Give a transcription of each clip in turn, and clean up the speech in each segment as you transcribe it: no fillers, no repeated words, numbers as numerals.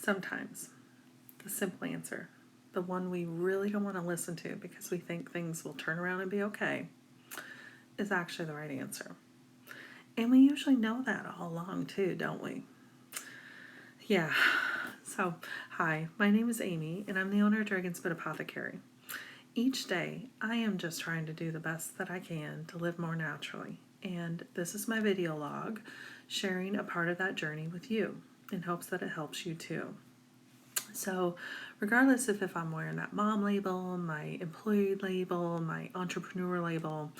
Sometimes the simple answer, the one we really don't want to listen to because we think things will turn around and be okay, is actually the right answer. And we usually know that all along too, don't we? Yeah. So, hi, my name is Amy, and I'm the owner of Dragonspit Apothecary. Each day, I am just trying to do the best that I can to live more naturally, and this is my video log, sharing a part of that journey with you, in hopes that it helps you too. So, regardless of if I'm wearing that mom label, my employee label, my entrepreneur label,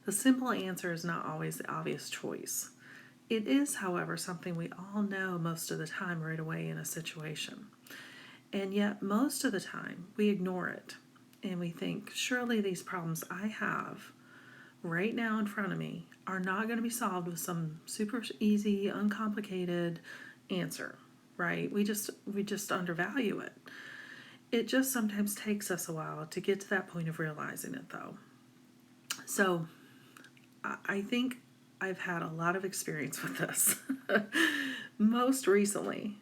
the simple answer is not always the obvious choice. It is, however, something we all know most of the time right away in a situation. And yet, most of the time, we ignore it and we think, surely these problems I have right now in front of me are not going to be solved with some super easy, uncomplicated answer, right? We just undervalue it. It just sometimes takes us a while to get to that point of realizing it, though. So I think I've had a lot of experience with this. Most recently,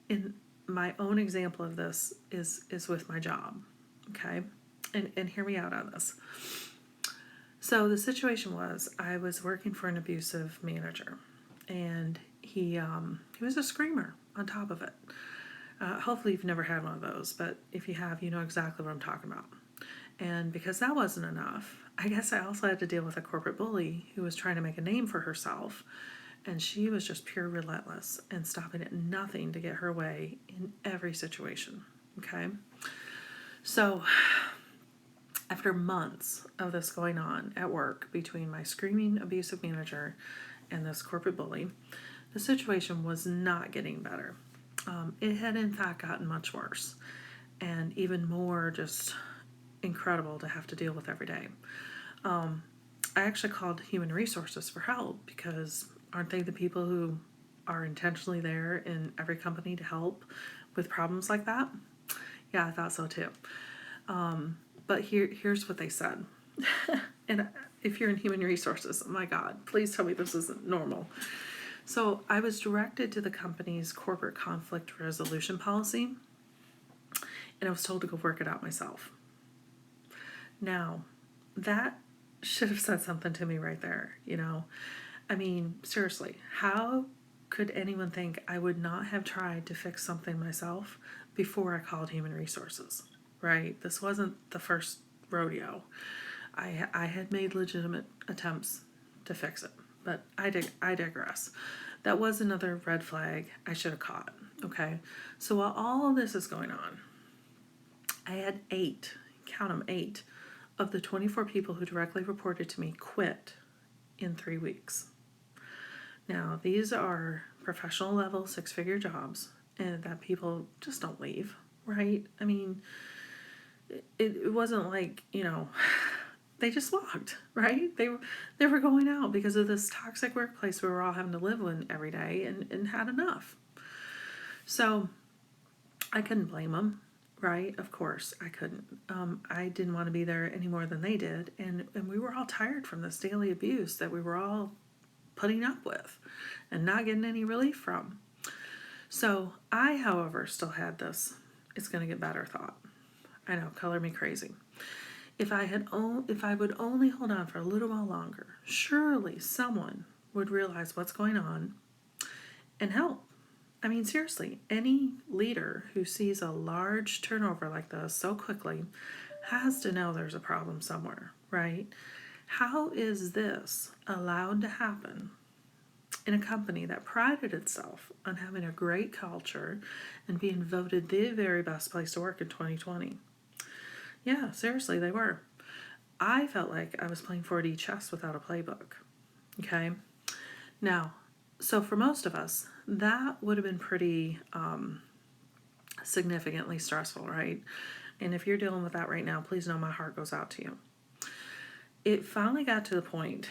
in my own example of this is with my job. Okay? And hear me out on this. So the situation was I was working for an abusive manager, and he was a screamer on top of it. Hopefully you've never had one of those, but if you have, you know exactly what I'm talking about. And because that wasn't enough, I guess I also had to deal with a corporate bully who was trying to make a name for herself, and she was just pure relentless and stopping at nothing to get her way in every situation. Okay? So, after months of this going on at work between my screaming abusive manager and this corporate bully, the situation was not getting better. It had in fact gotten much worse, and even more just incredible to have to deal with every day. I actually called Human Resources for help because aren't they the people who are intentionally there in every company to help with problems like that? Yeah, I thought so too. But here's what they said. And if you're in Human Resources, oh my God, please tell me this isn't normal. So I was directed to the company's corporate conflict resolution policy, and I was told to go work it out myself. Now, that should have said something to me right there, you know? I mean, seriously, how could anyone think I would not have tried to fix something myself before I called Human Resources, right? This wasn't the first rodeo. I had made legitimate attempts to fix it, but I digress. That was another red flag I should have caught, okay? So while all of this is going on, I had 8, count them 8, of the 24 people who directly reported to me quit in 3 weeks. Now, these are professional level 6-figure jobs, and that people just don't leave, right? I mean, it wasn't like, you know, they just walked, right? They were going out because of this toxic workplace we were all having to live in every day and had enough. So I couldn't blame them, right? Of course I couldn't. I didn't want to be there any more than they did, and we were all tired from this daily abuse that we were all putting up with and not getting any relief from. So I, however, still had this "it's going to get better" thought. I know, color me crazy. If I would only hold on for a little while longer, surely someone would realize what's going on and help. I mean, seriously, any leader who sees a large turnover like this so quickly has to know there's a problem somewhere, right? How is this allowed to happen in a company that prided itself on having a great culture and being voted the very best place to work in 2020? Yeah, seriously, they were. I felt like I was playing 4D chess without a playbook. Okay? Now, so for most of us, that would have been pretty significantly stressful, right? And if you're dealing with that right now, please know my heart goes out to you. It finally got to the point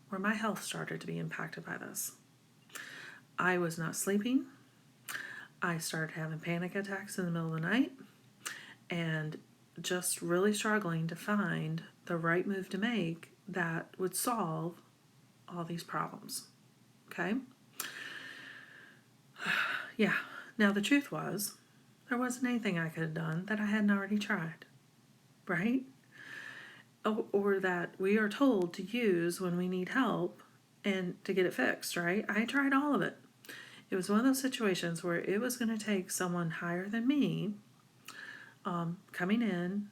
where my health started to be impacted by this. I was not sleeping. I started having panic attacks in the middle of the night and just really struggling to find the right move to make that would solve all these problems. Okay? Yeah. Now, the truth was, there wasn't anything I could have done that I hadn't already tried, right? Or that we are told to use when we need help and to get it fixed, right? I tried all of it. It was one of those situations where it was going to take someone higher than me coming in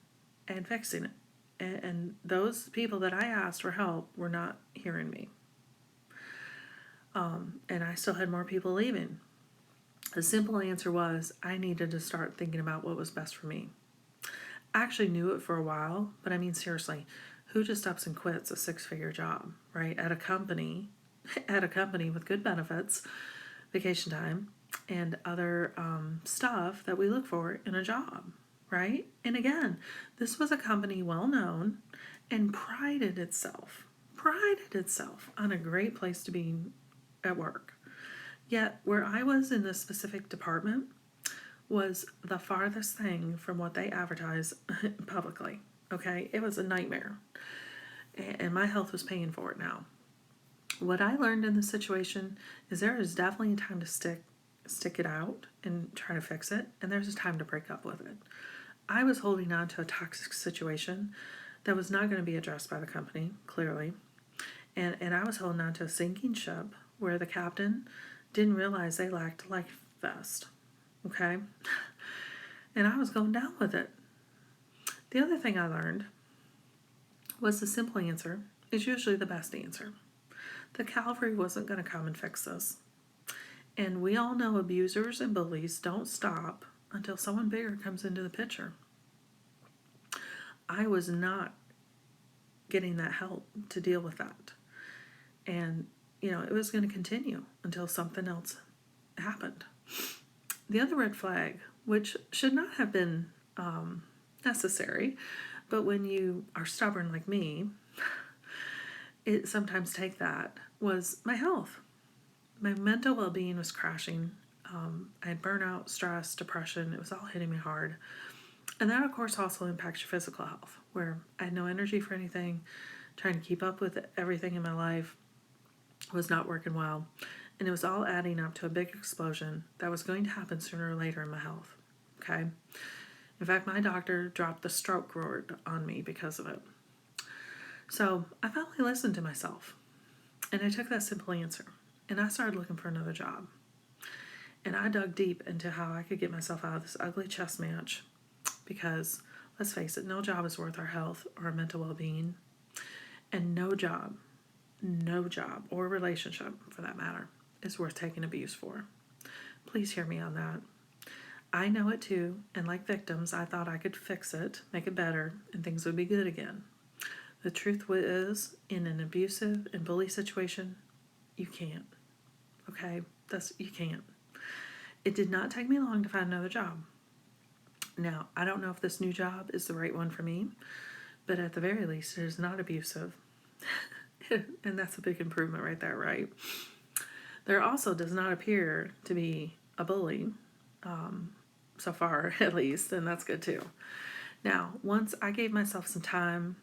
and fixing it. And those people that I asked for help were not hearing me. And I still had more people leaving. The simple answer was I needed to start thinking about what was best for me. I actually knew it for a while, but I mean, seriously, who just ups and quits a 6-figure job, right? At a company with good benefits, vacation time, and other stuff that we look for in a job, right? And again, this was a company well known and prided itself on a great place to be at work. Yet, where I was in this specific department was the farthest thing from what they advertise publicly. Okay, it was a nightmare, and my health was paying for it now. What I learned in this situation is there is definitely a time to stick it out and try to fix it, and there's a time to break up with it. I was holding on to a toxic situation that was not going to be addressed by the company, clearly, and I was holding on to a sinking ship where the captain didn't realize they lacked life vest. Okay? And I was going down with it. The other thing I learned was the simple answer is usually the best answer. The cavalry wasn't going to come and fix this. And we all know abusers and bullies don't stop until someone bigger comes into the picture. I was not getting that help to deal with that. And, it was going to continue until something else happened. The other red flag, which should not have been necessary, but when you are stubborn like me, it sometimes takes that, was my health. My mental well-being was crashing. I had burnout, stress, depression. It was all hitting me hard. And that, of course, also impacts your physical health, where I had no energy for anything. Trying to keep up with everything in my life was not working well. And it was all adding up to a big explosion that was going to happen sooner or later in my health. Okay? In fact, my doctor dropped the stroke word on me because of it. So I finally listened to myself. And I took that simple answer. And I started looking for another job. And I dug deep into how I could get myself out of this ugly chess match. Because, let's face it, no job is worth our health or our mental well-being. And no job, or relationship for that matter, is worth taking abuse for. Please hear me on that. I know it too, and like victims, I thought I could fix it, make it better, and things would be good again. The truth is, in an abusive and bully situation, you can't. Okay? You can't. It did not take me long to find another job. Now, I don't know if this new job is the right one for me, but at the very least, it is not abusive. And that's a big improvement right there, right? There also does not appear to be a bully, so far at least, and that's good too. Now, once I gave myself some time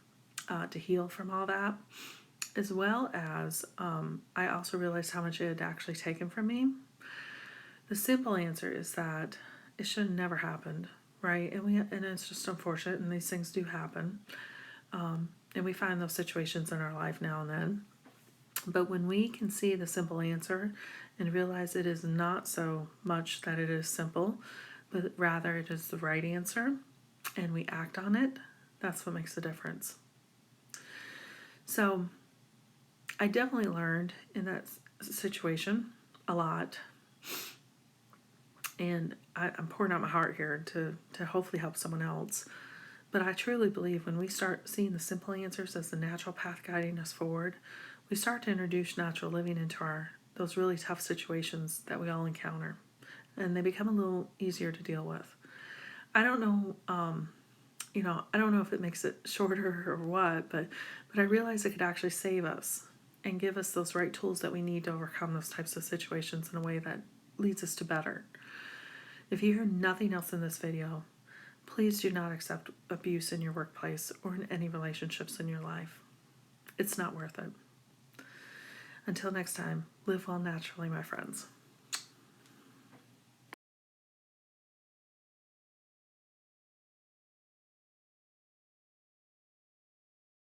to heal from all that, as well as I also realized how much it had actually taken from me, the simple answer is that it should have never happened, right? And it's just unfortunate, and these things do happen. And we find those situations in our life now and then. But when we can see the simple answer and realize it is not so much that it is simple, but rather it is the right answer, and we act on it, that's what makes the difference. So I definitely learned in that situation a lot. And I'm pouring out my heart here to hopefully help someone else. But I truly believe when we start seeing the simple answers as the natural path guiding us forward, we start to introduce natural living into those really tough situations that we all encounter. And they become a little easier to deal with. I don't know, I don't know if it makes it shorter or what, but I realize it could actually save us and give us those right tools that we need to overcome those types of situations in a way that leads us to better. If you hear nothing else in this video, please do not accept abuse in your workplace or in any relationships in your life. It's not worth it. Until next time, live well naturally, my friends.